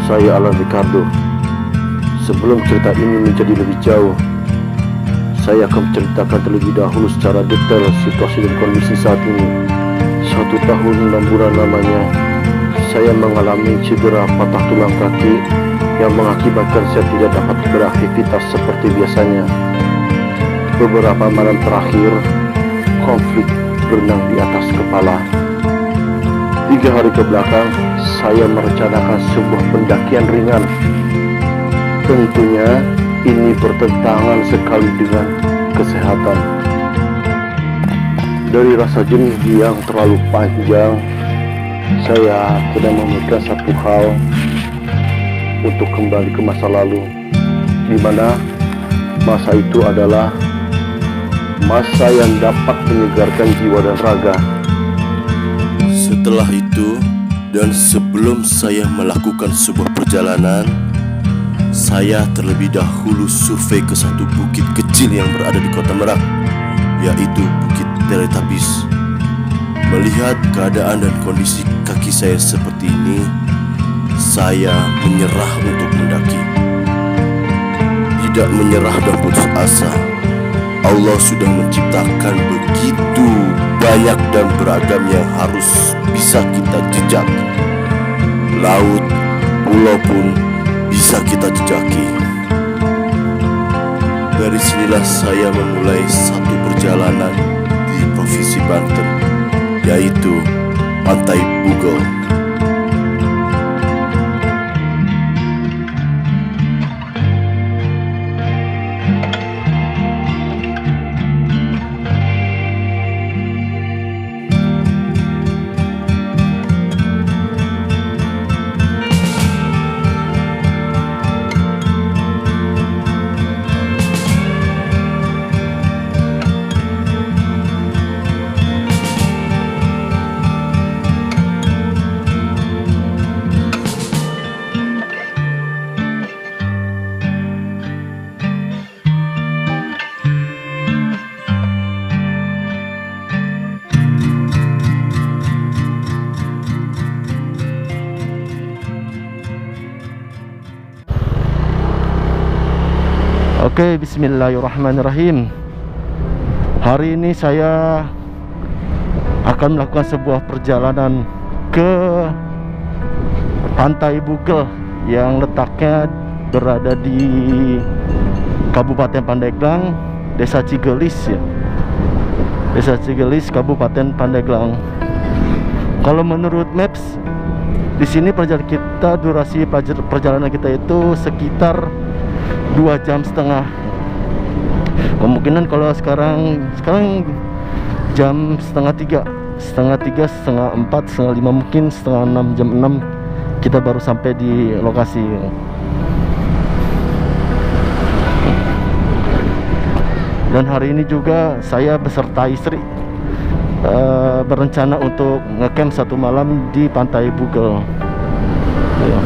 Saya Alan Ricardo. Sebelum cerita ini menjadi lebih jauh, saya akan menceritakan terlebih dahulu secara detail situasi dan kondisi saat ini. 1 tahun 6 bulan lamanya, saya mengalami cedera patah tulang kaki yang mengakibatkan saya tidak dapat beraktivitas seperti biasanya. Beberapa malam terakhir, konflik berenang di atas kepala. 3 hari ke belakang, saya merencanakan sebuah pendakian ringan. Tentunya ini bertentangan sekali dengan kesehatan. Dari rasa jenuh yang terlalu panjang, saya sedang memikirkan satu hal untuk kembali ke masa lalu, di mana masa itu adalah masa yang dapat menyegarkan jiwa dan raga. Setelah itu, dan sebelum saya melakukan sebuah perjalanan, saya terlebih dahulu survei ke satu bukit kecil yang berada di Kota Merak, yaitu Bukit Teletubbies. Melihat keadaan dan kondisi kaki saya seperti ini, saya menyerah untuk mendaki. Tidak menyerah dan putus asa. Allah sudah menciptakan begitu banyak dan beragam yang harus bisa kita jejak. Laut, pulau pun bisa kita jejaki. Dari sinilah saya memulai satu perjalanan di Provinsi Banten, yaitu Pantai Bugel. Oke, bismillahirrahmanirrahim. Hari ini saya akan melakukan sebuah perjalanan ke Pantai Bugel yang letaknya berada di Kabupaten Pandeglang, Desa Cigelis ya. Desa Cigelis, Kabupaten Pandeglang. Kalau menurut Maps, di sini durasi perjalanan kita itu sekitar 2,5 jam. Kemungkinan kalau sekarang jam setengah 3, setengah 4, setengah 5, mungkin setengah 6, jam 6 kita baru sampai di lokasi. Dan hari ini juga saya beserta istri berencana untuk ngecamp 1 malam di Pantai Bugel ya.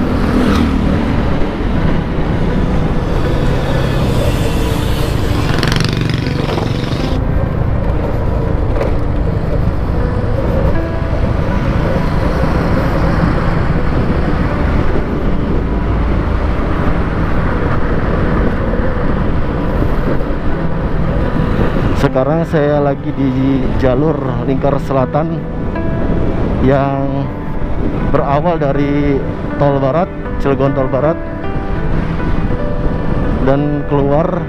Sekarang saya lagi di jalur lingkar selatan yang berawal dari Tol Barat, Cilegon Tol Barat, dan keluar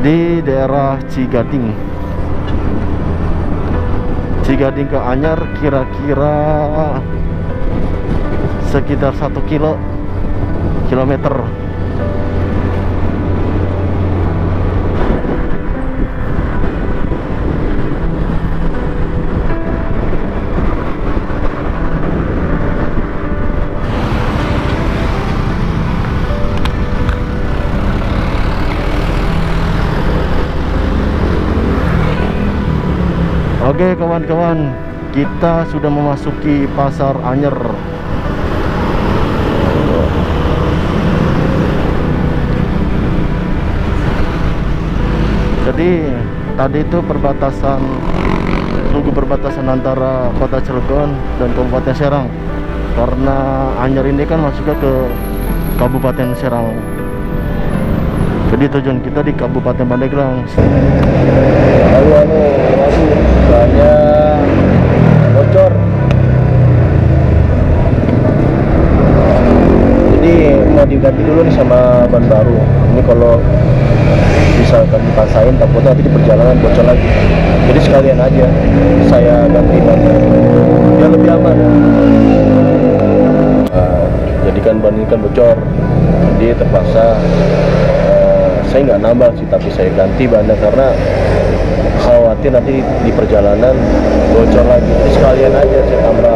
di daerah Cigading ke Anyar, kira-kira sekitar 1 kilometer. Oke kawan-kawan, kita sudah memasuki Pasar Anyer. Jadi tadi itu perbatasan antara Kota Cilegon dan Kabupaten Serang. karena Anyer ini kan masuknya ke Kabupaten Serang. Jadi tujuan kita di Kabupaten Pandeglang. Aduh, banyak bocor. Jadi mau diganti dulu nih sama ban baru. Ini kalau misalkan dipaksain takutnya nanti di perjalanan bocor lagi. Jadi sekalian aja saya ganti ban biar lebih aman. Jadi kan ban ini kan bocor, jadi terpaksa saya nggak nambah sih, tapi saya ganti bannya karena khawatir nanti di perjalanan bocor lagi. Jadi sekalian aja saya tambah.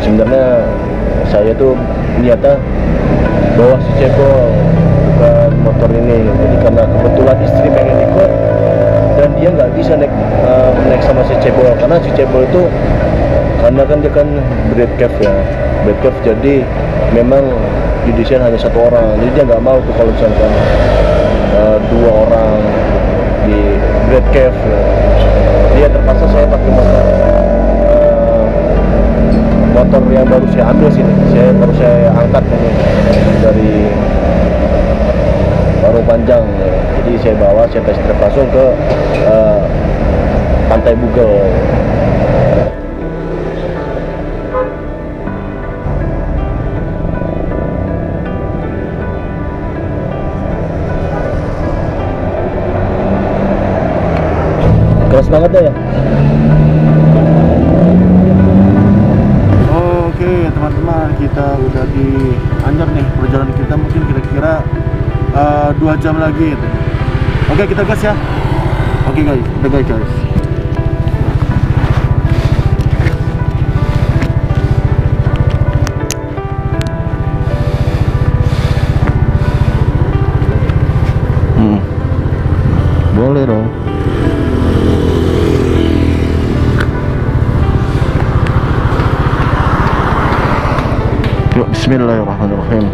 Sebenarnya saya tuh niatnya bawa si cebol bukan motor ini, jadi karena kebetulan istri pengen ikut dan dia nggak bisa naik sama si cebol karena si cebol itu karena kan dia kan breadcalf ya, breadcalf, jadi memang didesain hanya satu orang, jadi dia nggak mau tuh kalau misalkan dua orang di breadcalf ya. Dia terpaksa saya pakai motor yang baru saya ambil sini, baru saya angkat ini dari Parung Panjang ya. Jadi saya bawa, saya test drive langsung ke Pantai Bugel. Keras banget ya. Oke teman-teman, kita udah di Anyer nih. Perjalanan kita mungkin kira-kira 2 jam lagi. Oke, kita gas ya. Oke guys, udah guys. Boleh dong. Yuk, bismillahirrahmanirrahim.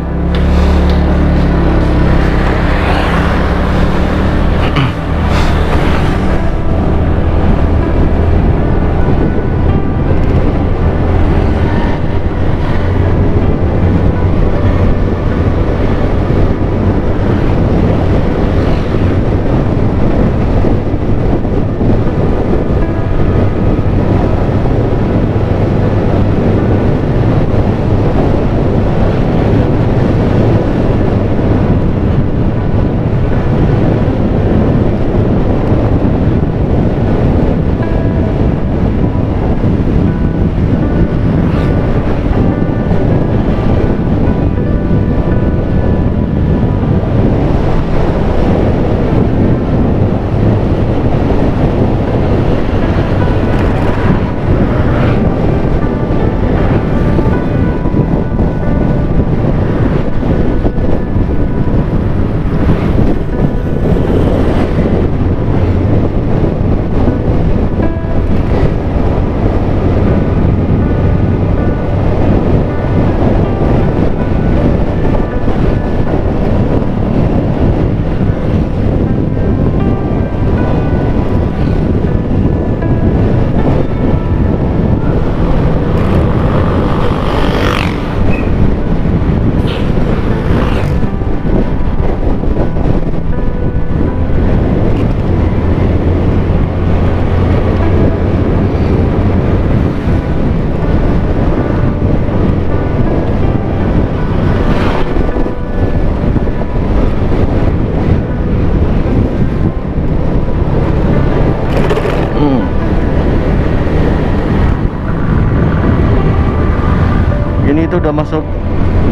Ini itu udah masuk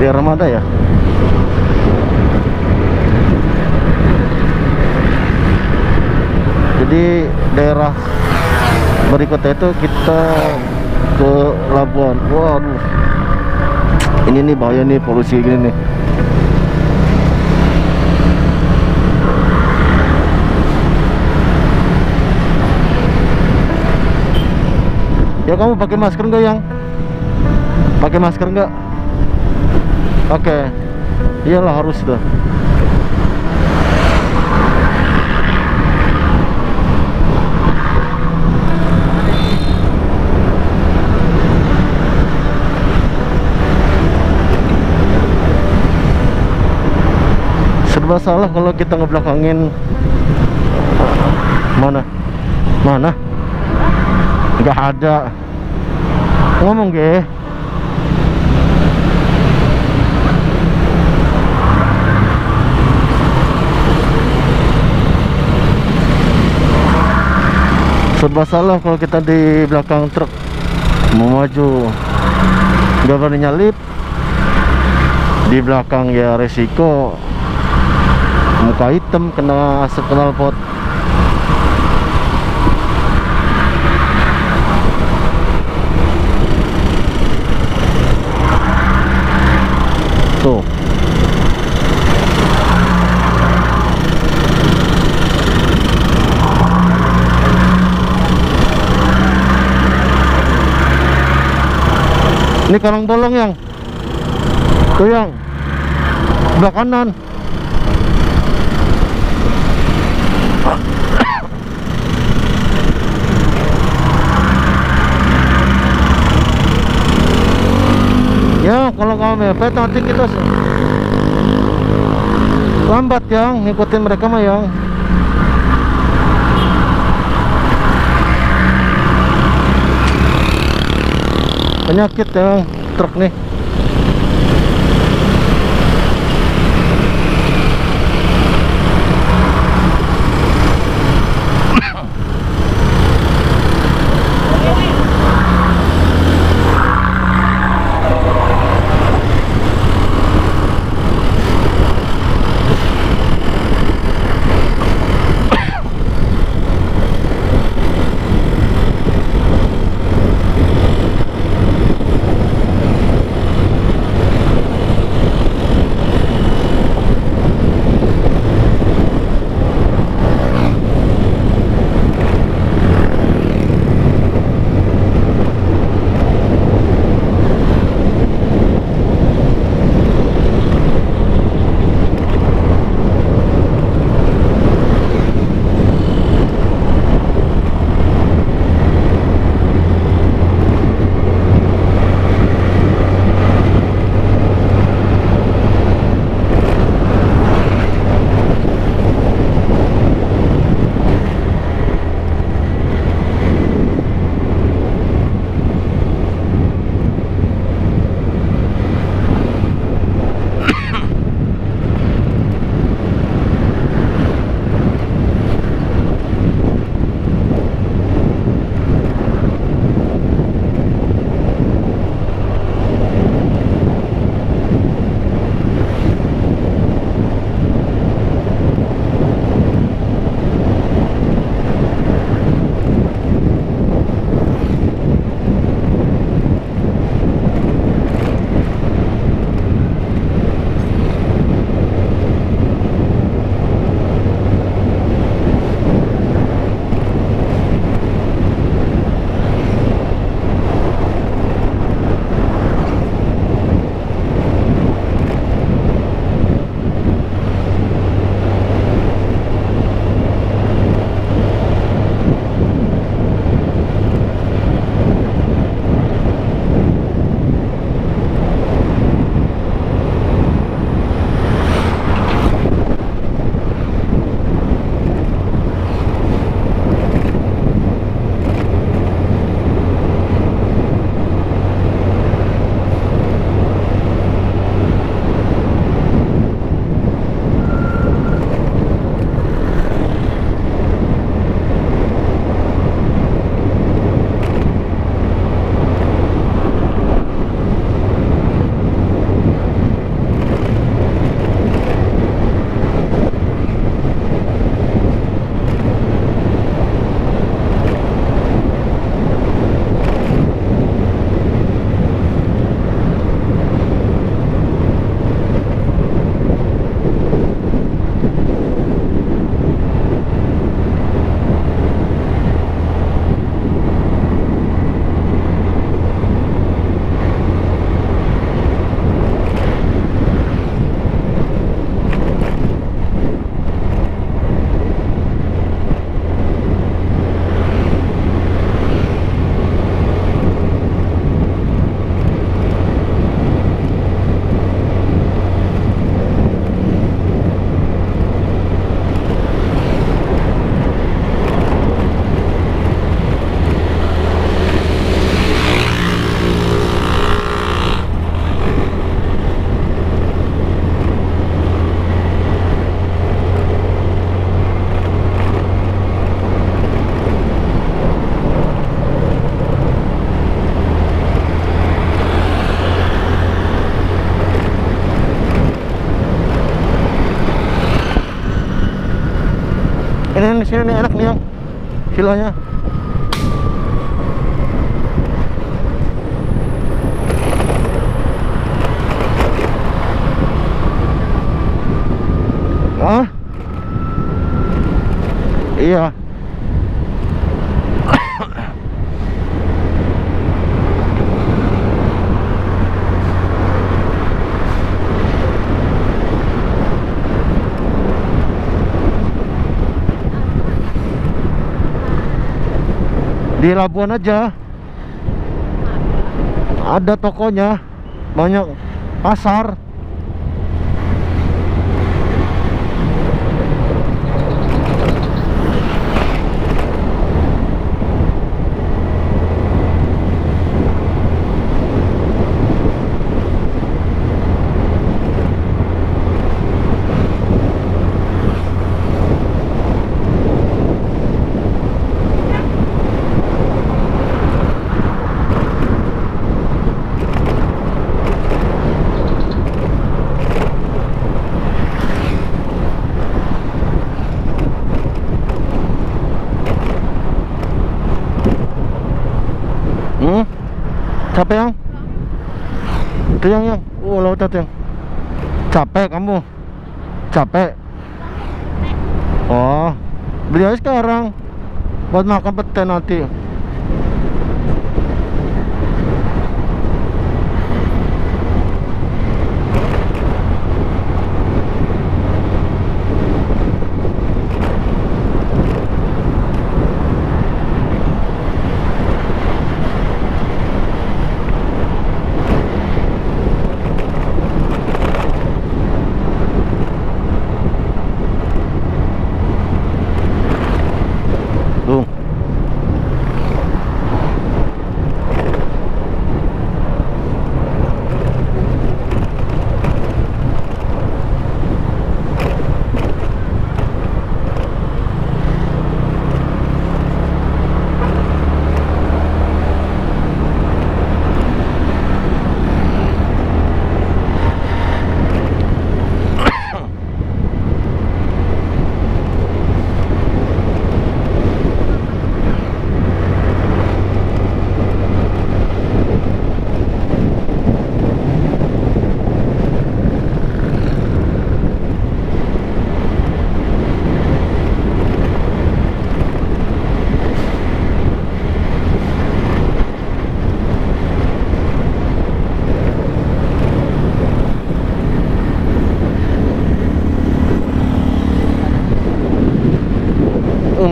daerah mana ya? Jadi daerah berikutnya itu kita ke Labuan. Waduh, ini nih bahaya nih, polusi gini nih. Ya, kamu pakai masker enggak, Yang? Pakai masker enggak? Oke. Iyalah, harus tuh. Serba salah kalau kita ngebelakangin. Mana? Nggak ada. Ngomong ge. Serba salah kalau kita di belakang truk. Mau maju nggak berani nyalip, di belakang ya resiko muka hitam kena asap knalpot. Tuh. Ini karang bolong yang tuh, yang sebelah kanan. Ya kalau kamu mepet nanti kita lambat yang ngikutin mereka mah yang. Penyakit yang truk nih. Ini sini nih enak nih yang vilanya. Hah? Iya. Di Labuan aja ada tokonya, banyak pasar. Capek yang? Itu yang lautat yang. Capek kamu? Capek? Oh, beli aja sekarang buat makan pete nanti. Tuh.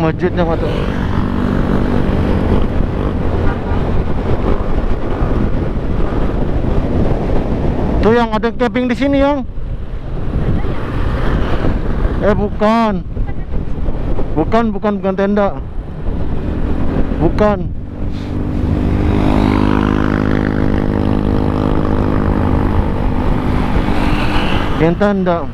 Masjidnya mah tuh. Tuh yang ada camping di sini yang. Bukan. Bukan tenda. Bukan. Yang tenda.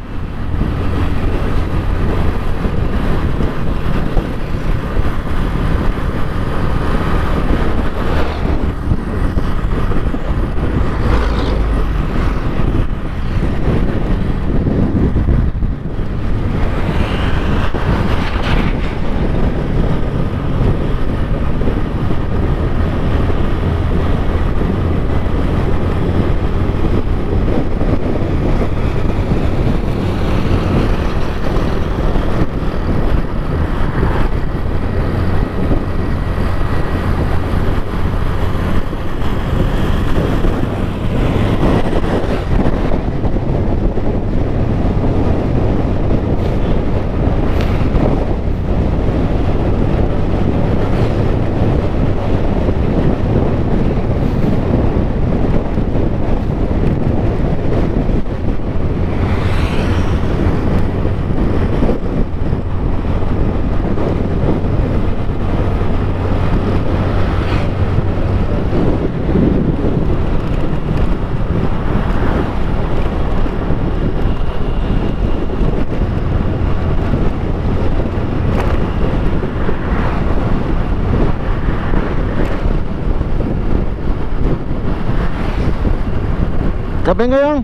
Capek nggak yang?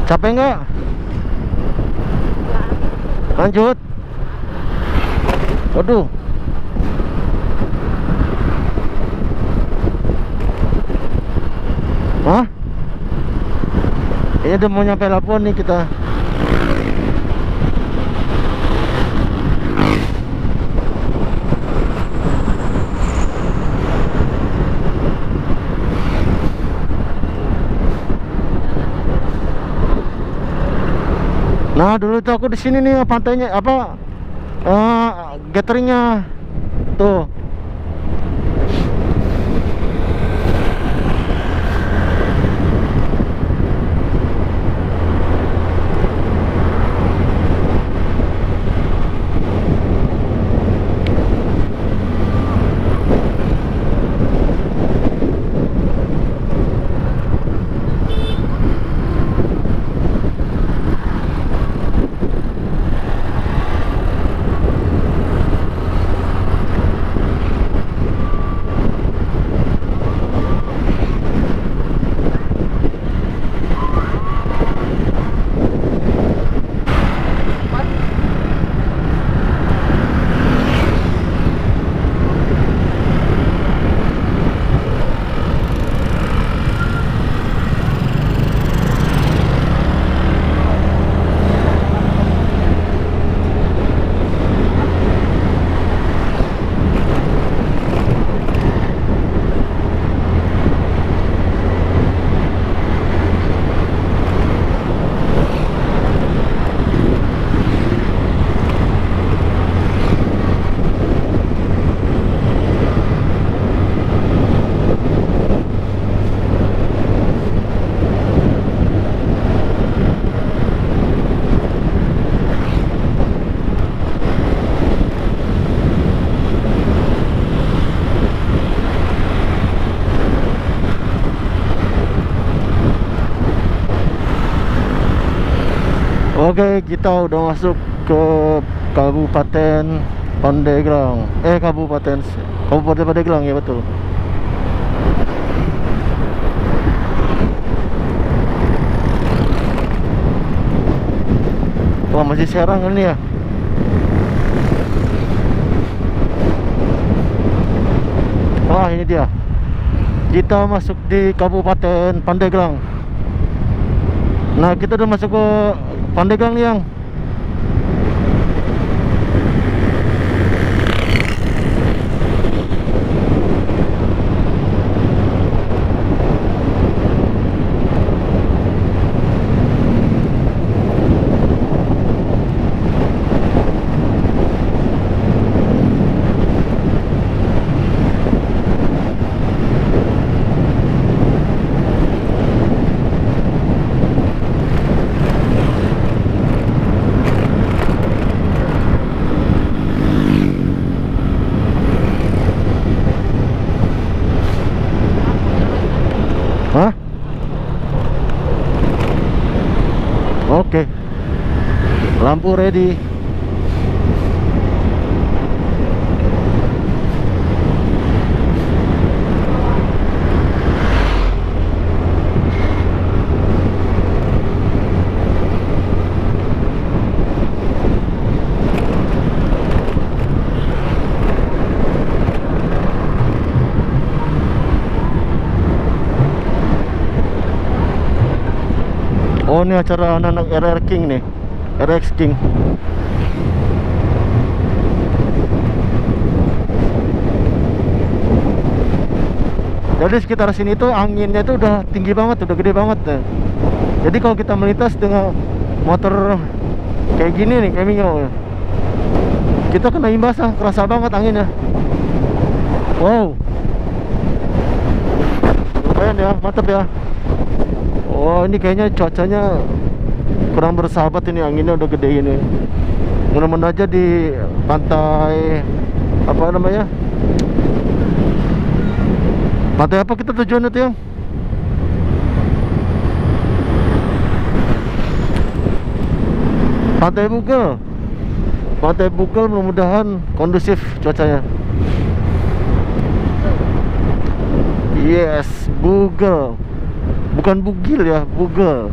Capek nggak? Lanjut. Waduh. Hah? Ini udah mau nyampe Labuan nih kita. Nah, dulu tuh aku di sini nih pantainya apa? Gatheringnya tuh. Oke, kita udah masuk ke Kabupaten Pandeglang. Kabupaten Pandeglang, ya betul. Wah, masih Serang ini ya. Wah, ini dia. Kita masuk di Kabupaten Pandeglang. Nah, kita udah masuk ke Pandeglang nih, Yang. Hah? Oke. Lampu ready. Oh, ini acara anak-anak RR King nih, RX King. Jadi sekitar sini tuh anginnya tuh udah tinggi banget, udah gede banget ya. Jadi kalau kita melintas dengan motor kayak gini nih, kayak Mio, kita kena imbasnya, kerasa banget anginnya. Wow, lumayan ya, mantap ya. Oh, ini kayaknya cuacanya kurang bersahabat, ini anginnya udah gede ini. Mudah-mudahan aja di pantai apa namanya? Pantai apa kita tujuan itu, Yang? Pantai Bugel. Pantai Bugel, mudah-mudahan kondusif cuacanya. Yes, Bugel. Bukan bugil ya, Bugel.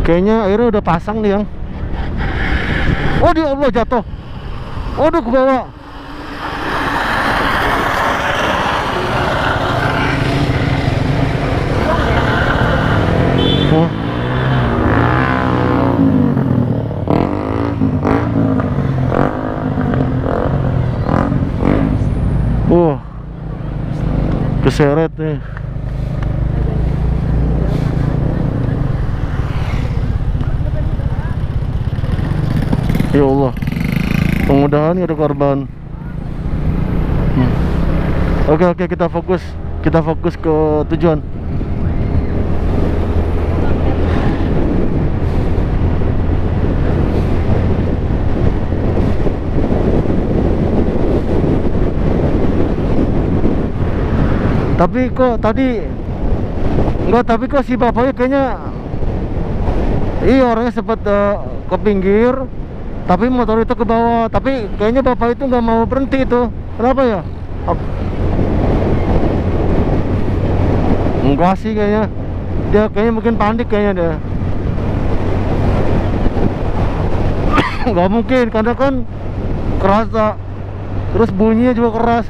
Kayaknya airnya udah pasang nih yang. Oh dia Allah jatuh. Waduh ke bawah. Keseret nih. Ya Allah, mudah-mudahan ada korban. Oke, kita fokus ke tujuan. Tapi kok si bapaknya kayaknya orangnya sempat ke pinggir, tapi motor itu ke bawah. Tapi kayaknya bapak itu nggak mau berhenti itu. Kenapa ya? Enggak sih kayaknya. Dia kayaknya mungkin panik kayaknya dia. Nggak mungkin karena kan keras tak. Terus bunyinya juga keras.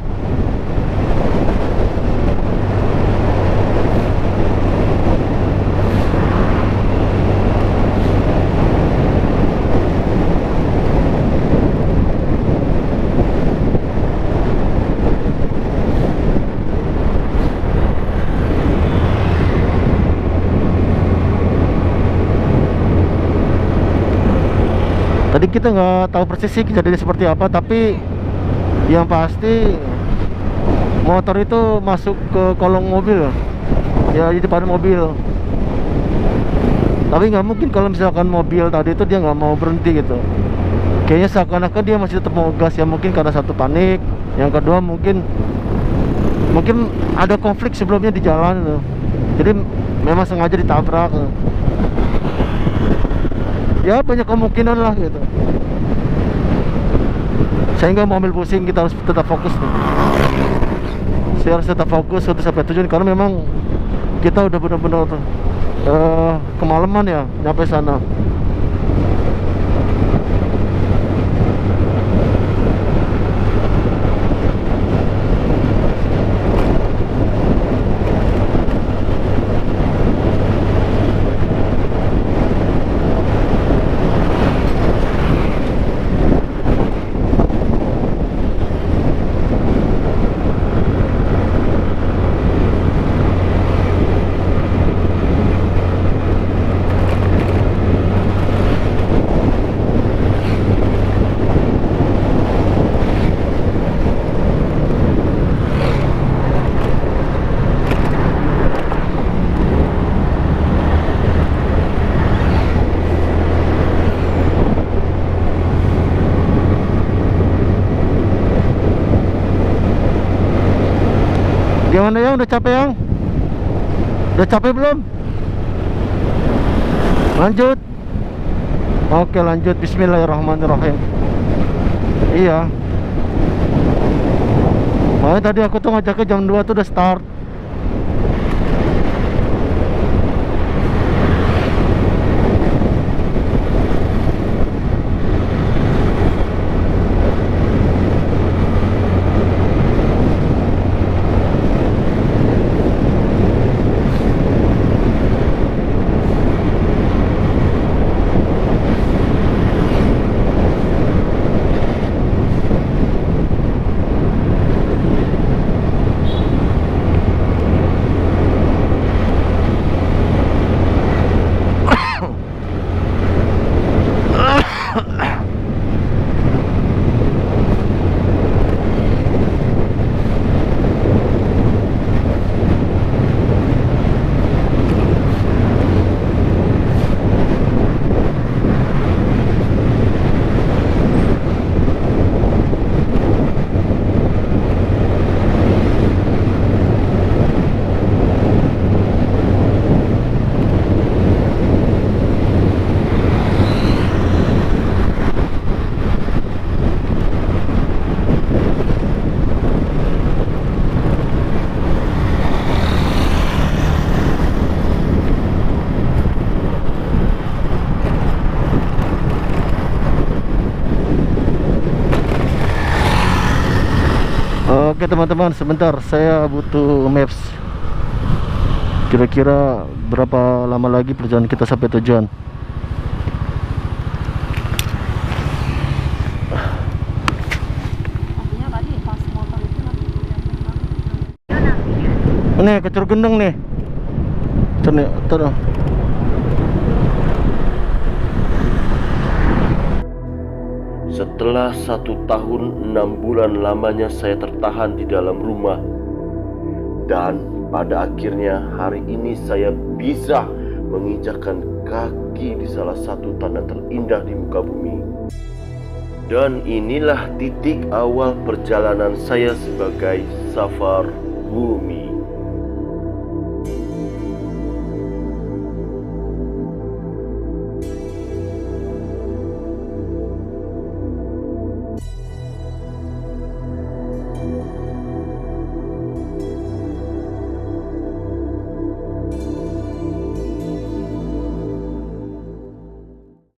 Tadi kita nggak tahu persis sih kejadiannya seperti apa, tapi yang pasti motor itu masuk ke kolong mobil ya, di depan mobil. Tapi nggak mungkin kalau misalkan mobil tadi itu dia nggak mau berhenti gitu. Kayaknya seakan-akan dia masih tetap mau gas ya, mungkin karena satu panik, yang kedua mungkin ada konflik sebelumnya di jalan gitu. Jadi memang sengaja ditabrak. Ya banyak kemungkinan lah gitu. Saya nggak mau ambil pusing, kita harus tetap fokus nih. Saya harus tetap fokus untuk sampai tujuan, karena memang kita udah benar-benar kemalaman ya nyampe sana. Gimana yang udah capek yang? Udah capek belum? Lanjut. Oke lanjut, bismillahirrahmanirrahim. Iya. Makanya tadi aku tuh ngajaknya jam 2 tuh udah start. Oke teman-teman, sebentar, saya butuh maps. Kira-kira berapa lama lagi perjalanan kita sampai tujuan? Nih, ke Curug Gendeng nih. Tuh. Setelah 1 tahun 6 bulan lamanya saya tertahan di dalam rumah, dan pada akhirnya hari ini saya bisa menginjakkan kaki di salah satu tanah terindah di muka bumi. Dan inilah titik awal perjalanan saya sebagai Safar Bumi.